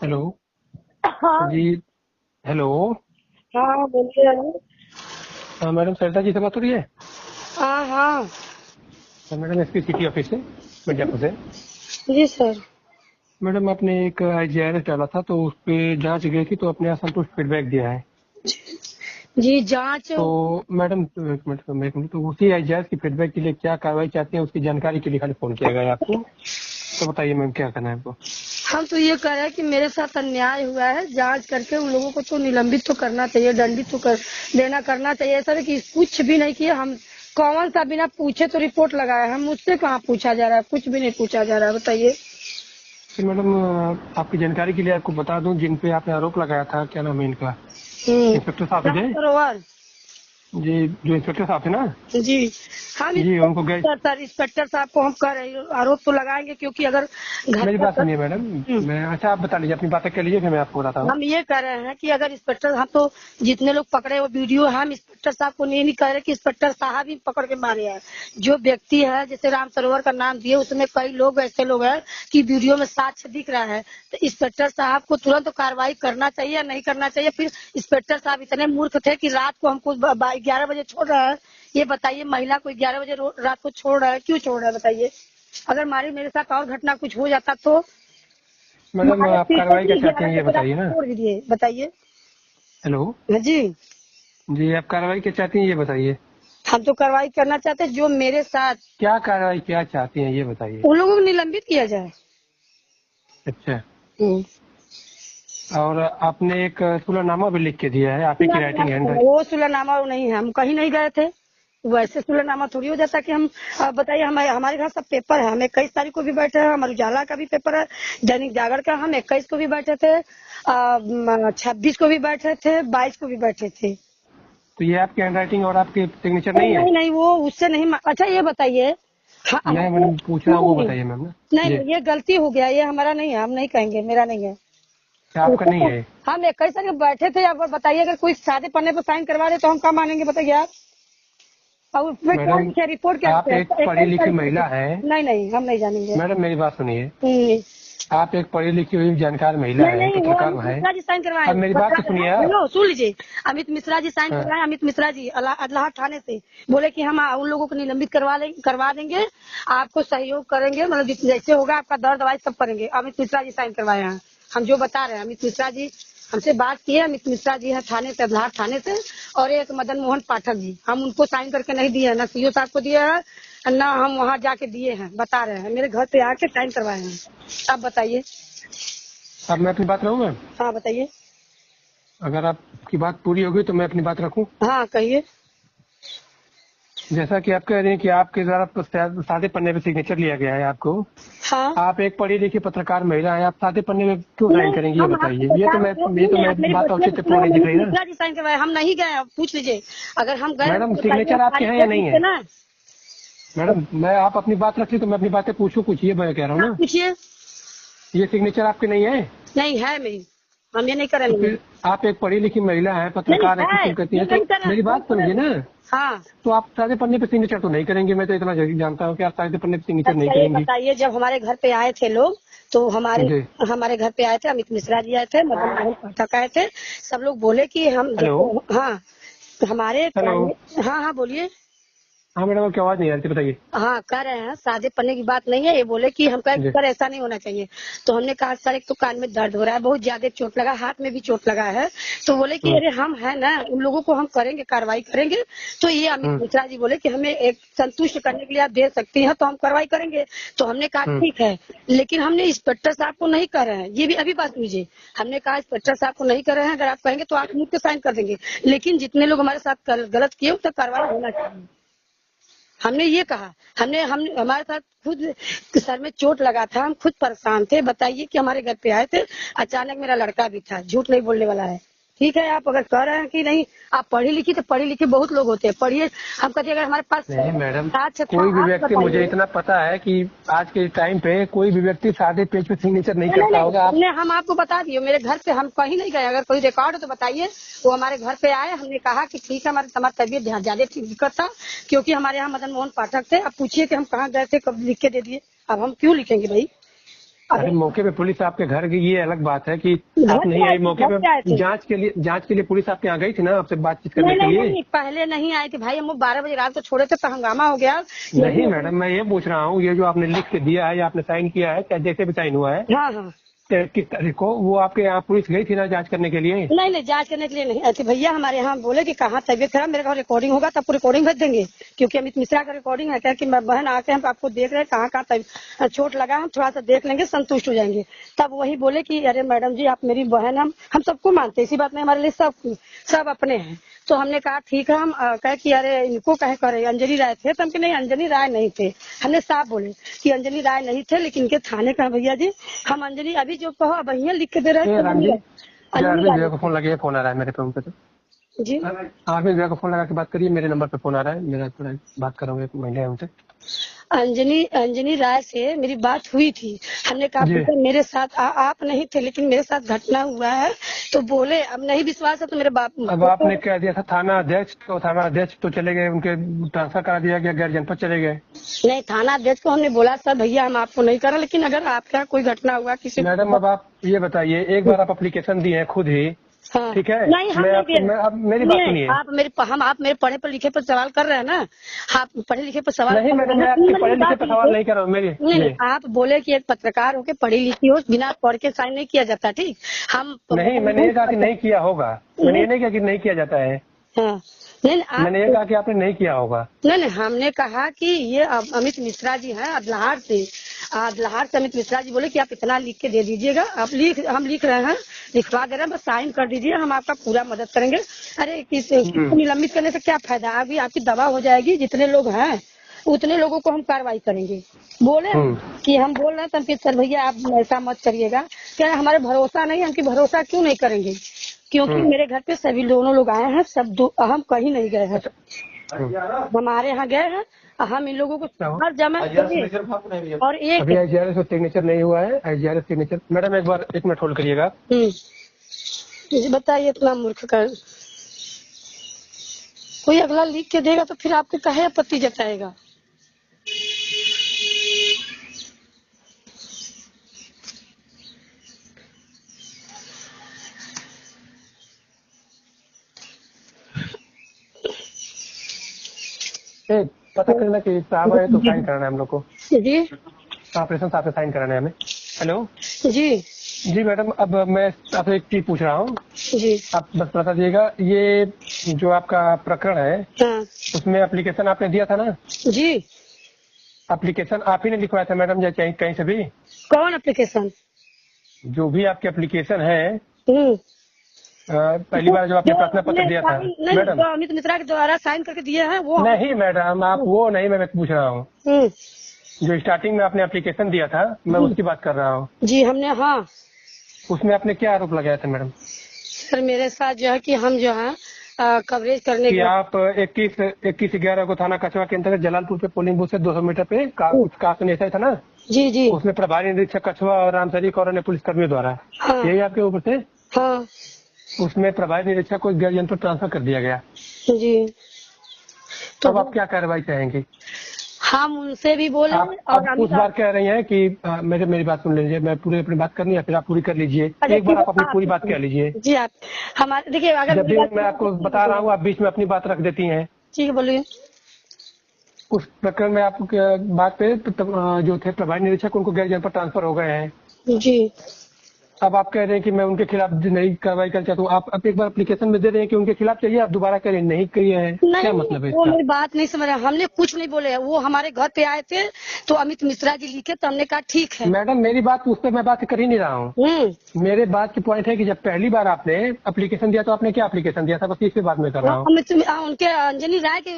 Hello हाँ। जी। Hello. हाँ बोलिए। मैडम सरिता जी से बात हो रही है? हाँ हाँ। मैडम एसपी सिटी ऑफिस से मिर्जापुर से। जी सर। मैडम आपने एक IGRS डाला था तो उस पे जांच गई थी तो अपने असंतुष्ट फीडबैक दिया है। जी जांच। तो मैडम एक मिनट, तो उसी IGRS की फीडबैक के लिए क्या कार्रवाई चाहते हैं उसकी जानकारी के लिए खाली फोन किया गया है आपको। तो बताइए मैम क्या करना है आपको। हम तो ये कह रहे हैं कि मेरे साथ अन्याय हुआ है, जांच करके उन लोगों को तो निलंबित तो करना चाहिए, दंडित तो कर देना करना चाहिए। सर कि कुछ भी नहीं किया हम, कौन सा बिना पूछे तो रिपोर्ट लगाया, हम मुझसे कहाँ पूछा जा रहा है, कुछ भी नहीं पूछा जा रहा है, बताइए। फिर मैडम आपकी जानकारी के लिए आपको बता दूं जिन पे आपने आरोप लगाया था, क्या नाम है इनका, इंस्पेक्टर साहब राम थे सरोवर। जी, जो इंस्पेक्टर साहब थे ना जी हम जी, उनको गए। सर इंस्पेक्टर साहब को हम कह रहे हैं आरोप तो लगाएंगे, क्योंकि अगर घर मेरी का बात सुनिए मैडम। मैं अच्छा आप बता लीजिए अपनी बातें कर लीजिए फिर मैं आपको बताता हूँ। हम ये कह रहे हैं कि अगर इंस्पेक्टर, हम तो जितने लोग पकड़े वो वीडियो, हम इंस्पेक्टर साहब को नहीं कह रहे कि इंस्पेक्टर साहब ही पकड़ के मारे हैं। जो व्यक्ति है, जैसे राम सरोवर का नाम दिए, उसमें कई लोग ऐसे लोग हैं कि वीडियो में साक्ष्य दिख रहा है, तो इंस्पेक्टर साहब को तुरंत कार्रवाई करना चाहिए या नहीं करना चाहिए। फिर इंस्पेक्टर साहब इतने मूर्ख थे कि रात को हमको 11 बजे छोड़ रहा है। ये बताइए, महिला को 11 बजे रात को छोड़ रहा है, क्यों छोड़ रहा है बताइए। अगर हमारी मेरे साथ और घटना कुछ हो जाता तो मैडम हमारे आप पीछे कार्रवाई क्या से चाहते हैं 11 ये बजे रात बताइए को ना। छोड़ दीजिए, बताइए। हेलो। हाँ जी। जी आप कार्रवाई क्या चाहती हैं ये बताइए। हम तो कार्रवाई करना चाहते हैं, जो मेरे साथ, क्या कार्रवाई क्या चाहती हैं ये बताइए। उन लोगों को निलंबित किया जाए। अच्छा। हम्म। और आपने एक सुलहनामा भी लिख के दिया है, आप ही की राइटिंग हैंड। वो सुलहनामा वो नहीं है, हम कहीं नहीं गए थे। वैसे सुलहनामा थोड़ी हो जाता कि हम, बताइए, हमारे घर सब पेपर है, हम 21 तारीख को भी बैठे हैं, हमारे उजाला का भी पेपर है, दैनिक जागरण का हम 21 को भी बैठे थे, 26 को भी बैठे थे, 22 को भी बैठे थे। तो ये आपकी हैंड राइटिंग और आपकी सिग्नेचर नहीं नहीं है? नहीं नहीं, वो उससे नहीं अच्छा ये बताइए। हाँ, मैं हमको मैडम पूछ रहा हूँ वो नहीं बताइए मैम ना। नहीं जी। नहीं, ये गलती हो गया, ये हमारा नहीं है, हम नहीं कहेंगे, मेरा नहीं है। क्या आपका नहीं है? हम 21 तारीख को बैठे थे, अब बताइए, अगर कोई सादे पन्ने पर साइन करवा रहे तो हम क्या मानेंगे, बताइए आप। और उसमें क्या मैडम लिखे, रिपोर्ट क्या आप लिखे है, एक पढ़ी 21 तारीख लिखी को। महिला है। नहीं नहीं, हम नहीं जानेंगे। मैडम मेरी बात सुनिए। हम्म। आप एक पढ़ी लिखी हुई जानकार महिला नहीं है, नहीं, वो पत्रकार अमित है। मिश्रा जी साइन करवाए, अब मेरी बात बता तो रहे सुनिए हैं, आप। हेलो सुन लीजिए। अमित मिश्रा जी साइन हाँ। करवाए, अमित मिश्रा जी अल्लाह थाने से बोले कि हम उन लोगों को निलंबित करवा देंगे, आपको सहयोग करेंगे, मतलब जैसे होगा आपका दर दवाई सब करेंगे। अमित मिश्रा जी साइन करवाए हैं, हम जो बता रहे हैं। अमित मिश्रा जी हमसे बात किए, अमित मिश्रा जी है थाने से, अल्लाह थाने से, और एक मदन मोहन पाठक जी, हम उनको साइन करके नहीं दिए हैं, ना सीओ साहब को दिए हैं, ना हम वहाँ जाके दिए हैं, बता रहे हैं, मेरे घर पे आके साइन करवाए हैं। आप बताइए। अब मैं अपनी बात रहूँ मैम। हाँ बताइए। अगर आपकी बात पूरी होगी तो मैं अपनी बात रखूं। हाँ कहिए। जैसा कि आप कह रहे हैं कि आपके द्वारा सादे पन्ने पे सिग्नेचर लिया गया है आपको। हाँ। आप एक पढ़ी लिखी पत्रकार महिला हैं, आप सादे पन्ने में क्यों साइन नहीं, करेंगी ये हम आपको बताइए। बता रहे हैं, ये तो नहीं मैं आप मेरी बात बच्चे को औचित्य सुनो, पूर्ण नहीं दिख अमित रही ना। मिश्रा जी साइन करवाए, हम नहीं गए, आप पूछ लीजिए। अगर हम गए मैडम तो बताइए, हम सिग्नेचर आपके खाली हैं या पेट नहीं लिखते है? ना। मैडम मैं आप अपनी बात रखिए तो मैं अपनी बातें पूछूं कुछ, ये मैं कह रहा हूँ आप ना। पूछिए। ये सिग्नेचर आपके नहीं है? नहीं है मेरी, हम ये नहीं तो करेंगे। फिर आप एक पढ़ी लिखी महिला है, नहीं पत्रकार है, है, किसी को कहती ये है तो नहीं करें, मेरी नहीं बात समझिए करेंगे। ना। हाँ। तो आप सादे पन्ने पे सिग्नेचर तो नहीं करेंगे, मैं तो इतना जानता हूँ कि आप सादे पन्ने पे सिग्नेचर नहीं अच्छा ये करेंगी। बताइए, जब हमारे घर पे आए थे लोग, तो हमारे जी। हमारे घर पे आए थे, अमित मिश्रा जी आए थे, मदन मोहन पाठक आए थे, सब लोग बोले कि हम हेलो। जैसे, हाँ, तो हमारे हेलो। हाँ हाँ बोलिए। हाँ मैडम आपकी आवाज नहीं आ रही थी, बताइए। हाँ कह रहे हैं, सादे पन्ने की बात नहीं है, ये बोले कि हम कहे जी। सर ऐसा नहीं होना चाहिए। तो हमने कहा सर एक तो कान में दर्द हो रहा है, बहुत ज्यादा चोट लगा, हाथ में भी चोट लगा है। तो बोले कि हम्म। अरे हम है ना, उन लोगों को हम करेंगे, कार्रवाई करेंगे। तो ये अमित हम्म। मिश्रा जी बोले कि हमें एक संतुष्ट करने के लिए आप दे सकती हैं तो हम कार्रवाई करेंगे। तो हमने कहा हम्म। ठीक है, लेकिन हमने इंस्पेक्टर साहब को नहीं कर रहे हैं, ये भी अभी बात कीजिए। हमने कहा इंस्पेक्टर साहब को नहीं कर रहे हैं, अगर आप कहेंगे तो आप मुझ पे साइन कर देंगे, लेकिन जितने लोग हमारे साथ गलत किए उस पर कार्रवाई होना चाहिए। हमने ये कहा, हम हमारे साथ खुद सर में चोट लगा था, हम खुद परेशान थे। बताइए कि हमारे घर पे आए थे, अचानक मेरा लड़का भी था, झूठ नहीं बोलने वाला है। ठीक है, आप अगर कह रहे हैं कि नहीं आप पढ़ी लिखी, तो पढ़ी लिखी बहुत लोग होते हैं, पढ़िए। हम कहते अगर हमारे पास नहीं मैडम, साक्ष्य था, कोई भी आप व्यक्ति, मुझे बताइए। इतना पता है कि आज के टाइम पे कोई भी व्यक्ति सादे पेज पे सिग्नेचर नहीं नहीं नहीं करता नहीं, होगा। आप हम आपको बता दिए, मेरे घर पे हम कहीं नहीं गए, अगर कोई रिकॉर्ड हो तो बताइए। वो हमारे घर पे आए, हमने कहा कि ठीक है, हमारी तबीयत ज्यादा दिक्कत था, क्योंकि हमारे यहाँ मदन मोहन पाठक थे। अब पूछिए कि हम कहाँ गए थे, कब लिख के दे दिए, अब हम क्यों लिखेंगे भाई। अरे मौके पे पुलिस आपके घर गई, ये अलग बात है कि आप नहीं आई मौके घर पे आए पे। थे। जांच के लिए पुलिस आपके यहाँ गई थी ना आपसे बातचीत करने नहीं के नहीं लिए? नहीं, पहले नहीं आए थे भाई, हम 12 बजे रात को छोड़े थे तो हंगामा हो गया। नहीं मैडम, मैं ये पूछ रहा हूँ, ये जो आपने लिख के दिया है या आपने साइन किया है, चाहे जैसे भी साइन हुआ है, हाँ हाँ। किस तारीख को वो आपके यहाँ पुलिस गई थी ना जांच करने के लिए? नहीं नहीं, जांच करने के लिए नहीं आए थे भैया। हमारे यहाँ बोले कि कहाँ तबियत खराब, मेरे घर रिकॉर्डिंग होगा तब रिकॉर्डिंग भेज देंगे, क्योंकि अमित मिश्रा का रिकॉर्डिंग है। क्या कि बहन आके हम आपको देख रहे हैं, कहाँ कहाँ चोट लगा, हम थोड़ा सा देख लेंगे, संतुष्ट हो जाएंगे। तब वही बोले कि अरे मैडम जी आप मेरी बहन, हम सबको मानते हैं, इसी बात में हमारे लिए सब अपने हैं। तो हमने कहा ठीक है। हम कहे कि अरे इनको कहे करे अंजलि राय थे, तो हम कि नहीं अंजलि राय नहीं थे। हमने साफ बोले कि अंजलि राय नहीं थे, लेकिन इनके थाने का भैया जी हम अंजलि अभी जो कहो अब भैया लिख के दे रहे राम जी, हैं। अरविंद भैया को फोन लगे, फोन आ रहा है मेरे पे तो। जी अरविंद भैया को फोन लगा के बात करिए, मेरे नंबर पे फोन आ रहा है, मेरा थोड़ा बात कर रहा हूँ, एक महिला है उनसे। अंजनी राय से मेरी बात हुई थी। हमने कहा बेटा मेरे साथ आप नहीं थे, लेकिन मेरे साथ घटना हुआ है। तो बोले अब नहीं विश्वास है तो मेरे बाप। अब आपने कह दिया था थाना अध्यक्ष, तो थाना अध्यक्ष तो चले गए, उनके ट्रांसफर करा दिया गया, गैर जनपद चले गए। नहीं, थाना अध्यक्ष को हमने बोला सर भैया हम आपको नहीं करा, लेकिन अगर आपके यहाँ कोई घटना हुआ किसी। मैडम अब आप ये बताइए, एक बार आप एप्लीकेशन दिए हैं खुद ही, हाँ। ठीक है? नहीं हम अब मेरी बात सुनिए। आप मेरे पढ़े पर लिखे पर सवाल कर रहे हैं ना। आप पढ़े लिखे पर सवाल नहीं मैडम, मैं आपके पढ़े लिखे पर सवाल नहीं कर रहा हूँ। मेरी नहीं, आप बोले कि एक पत्रकार होके पढ़ी लिखी हो, बिना पढ़ के साइन नहीं किया जाता। ठीक, हम नहीं, मैंने ये कहा कि नहीं किया होगा, मैंने ये नहीं कहा कि नहीं किया जाता है। हाँ। नहीं मैंने ये कहा कि आपने नहीं किया होगा। नहीं, हमने कहा कि ये अमित मिश्रा जी हैं अदलाहार से अमित मिश्रा जी बोले कि आप इतना लिख के दे दीजिएगा। हम लिख रहे हैं, लिखवा दे रहे हैं, बस साइन कर दीजिए, हम आपका पूरा मदद करेंगे। अरे किसको निलंबित करने से क्या फायदा, अभी आपकी दवा हो जाएगी, जितने लोग हैं उतने लोगों को हम कार्रवाई करेंगे। बोले कि हम बोल रहे हैं सर भैया आप ऐसा मत करिएगा। क्या हमारे भरोसा नहीं, हम भरोसा क्यों नहीं करेंगे, क्योंकि मेरे घर पे सभी दोनों लोग आए हैं, सब हम कहीं नहीं गए हैं। हमारे यहाँ गए हैं, हम इन लोगों को हर जमा और एक अभी IGRS सिग्नेचर नहीं हुआ है। IGRS सिग्नेचर मैडम एक मिनट होल्ड करिएगा। मुझे बताइए, इतना मूर्ख कर कोई अगला लिख के देगा तो फिर आपके काहे आपत्ति जताएगा। पता करना कि साहब है तो साइन कराना है हम लोग को। जी ऑपरेशन साहब से साइन कराना है हमें। हेलो जी जी मैडम, अब मैं आपसे एक चीज पूछ रहा हूँ जी, आप बस बता दीजिएगा। ये जो आपका प्रकरण है, हाँ उसमें एप्लीकेशन आपने दिया था ना? जी। एप्लीकेशन आप ही ने लिखवाया था मैडम, या कहीं से भी? कौन एप्लीकेशन? जो भी आपकी एप्लीकेशन है, पहली बार जो आपने प्रार्थना पत्र दिया था मैडम, अमित मिश्रा के द्वारा साइन करके दिए हैं वो? नहीं मैडम, आप वो नहीं, मैं पूछ रहा हूँ जो स्टार्टिंग में आपने एप्लीकेशन दिया था, मैं उसकी बात कर रहा हूँ। जी हमने, हाँ। उसमें आपने क्या आरोप लगाया था मैडम? सर मेरे साथ जो है कि हम जो है कवरेज करने कि आप 21/11 को थाना कछवा के अंतर्गत जलालपुर पे पोलिंग बूथ से 200 मीटर पे काफी था ना? जी जी। उसमें प्रभारी निरीक्षक कछवा और रामसरी कौर ने पुलिस कर्मियों द्वारा, हाँ। यही आपके ऊपर से? हाँ। उसमें प्रभारी निरीक्षक को गैर जनपद ट्रांसफर कर दिया गया जी। तो अब आप क्या कार्रवाई चाहेंगे? हम उनसे भी बोले और उस बार कह रही हैं कि मेरी बात सुन लीजिए, मैं पूरी अपनी बात करनी है, फिर आप पूरी कर लीजिए। एक बार आप अपनी पूरी बात कह लीजिए जी। आप हमारे देखिए, अगर जब भी मैं आपको बता रहा हूँ आप बीच में अपनी बात रख देती हैं। ठीक है बोलिए। उस प्रकरण में आपको बात पे जो थे प्रभारी निरीक्षक, उनको गैर जनपद ट्रांसफर हो गए हैं जी। अब आप कह रहे हैं कि मैं उनके खिलाफ नई कार्रवाई करना चाहता हूँ। आप एक बार एप्लीकेशन में दे रहे हैं कि उनके खिलाफ चाहिए, आप दोबारा कह रहे हैं नहीं करिए है, क्या मतलब है? वो मेरी बात नहीं समझ रहा, हमने कुछ नहीं बोले, वो हमारे घर पे आए थे तो अमित मिश्रा जी लिखे तो हमने कहा ठीक है। मैडम मेरी बात उस पर मैं बात कर ही नहीं रहा हूँ। मेरे बात की पॉइंट है कि जब पहली बार आपने एप्लीकेशन दिया तो आपने क्या एप्लीकेशन दिया था, बस इसी बात में कर रहा हूँ। उनके अंजनी राय के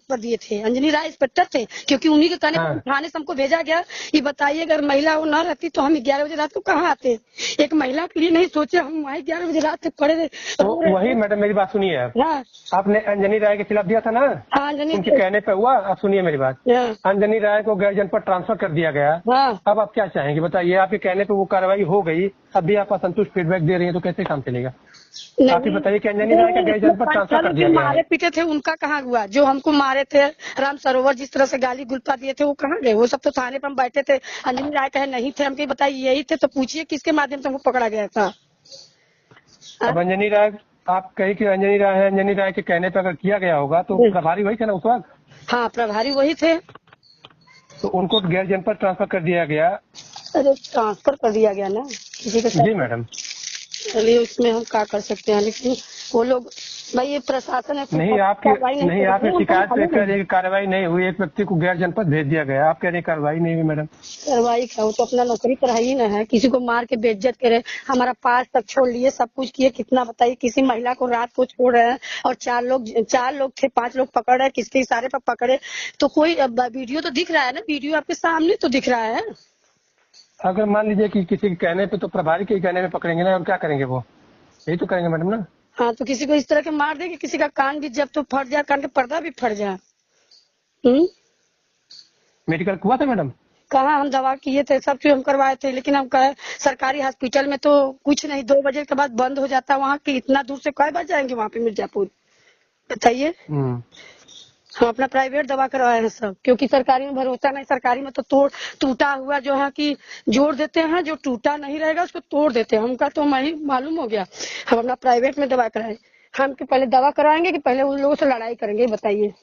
पर दिए थे, अंजनी राय इंस्पेक्टर थे, क्योंकि उन्हीं के कहने पर थाने से हमको भेजा गया। ये बताइए अगर महिला वो न रहती तो हम 11 बजे रात को कहाँ आते? एक महिला के लिए नहीं सोचे, हम वहीं 11 बजे रात तक पड़े थे। तो वही मैडम मेरी बात सुनिए, आपने अंजनी राय के खिलाफ दिया था ना? हाँ, उनके कहने पे हुआ। आप सुनिए मेरी बात, अंजनी राय को गैर जनपद ट्रांसफर कर दिया गया। अब आप क्या चाहेंगे बताइए? आपके कहने पे वो कार्रवाई हो गई, अब भी आप असंतुष्ट फीडबैक दे रही है, तो कैसे काम चलेगा? आप ही बताइए कि अंजनी राय का गैर जनपद ट्रांसफर कर दिया गया है। मारे पीटे थे उनका कहाँ हुआ? जो हमको मारे थे राम सरोवर जिस तरह से गाली गुलपा दिए थे वो कहाँ गए? वो सब तो थाने पर हम बैठे थे। अंजनी राय कहे नहीं थे, हम कहीं बताइए यही थे तो पूछिए किसके माध्यम से हमको पकड़ा गया था। अब अंजनी राय आप कही कि अंजनी राय है, अंजनी राय के कहने पर अगर किया गया होगा तो प्रभारी वही थे ना उस वक्त? हाँ प्रभारी वही थे। तो उनको गैर जनपद ट्रांसफर कर दिया गया। अरे ट्रांसफर कर दिया गया ना किसी के साथ। जी मैडम। चलिए उसमें हम क्या कर सकते हैं, लेकिन वो लोग भाई ये प्रशासन है नहीं आपकी शिकायत लेकर एक कार्रवाई नहीं हुई, एक व्यक्ति को गैर जनपद भेज दिया गया, आप कह रहे कार्रवाई नहीं हुई मैडम? कार्रवाई क्या, वो तो अपना नौकरी पर ही ना है, किसी को मार के बेइज्जत करे, हमारा पास तक छोड़ लिए, सब कुछ किए, कितना बताइए। किसी महिला को रात को छोड़ रहे हैं और चार लोग थे, 5 लोग पकड़ रहे हैं, किसके इशारे पर पकड़े? तो कोई वीडियो तो दिख रहा है ना, वीडियो आपके सामने तो दिख रहा है। अगर मान लीजिए कि किसी के कहने पे, तो प्रभारी के कहने पे पकड़ेंगे ना, और क्या करेंगे? वो यही तो करेंगे मैडम ना। हाँ तो किसी को इस तरह के मार दे कि किसी का कान भी जब तो फट जाए, कान का पर्दा भी फट जाए। मेडिकल हुआ था मैडम? कहाँ, हम दवा किए थे, सब चीज हम करवाए थे, लेकिन हम कहे सरकारी हॉस्पिटल में तो कुछ नहीं, 2 बजे के बाद बंद हो जाता है वहाँ की। इतना दूर से कै बार जाएंगे वहाँ पे मिर्जापुर, बताइए। हम अपना प्राइवेट दवा करवाए हैं सब, क्योंकि सरकारी में भरोसा नहीं। सरकारी में तो टूटा हुआ जो है कि जोड़ देते हैं, जो टूटा नहीं रहेगा उसको तोड़ देते हैं। हमका तो वही मालूम हो गया, हम अपना प्राइवेट में दवा कराए। हम कि पहले दवा कराएंगे कि पहले उन लोगों से लड़ाई करेंगे, बताइए।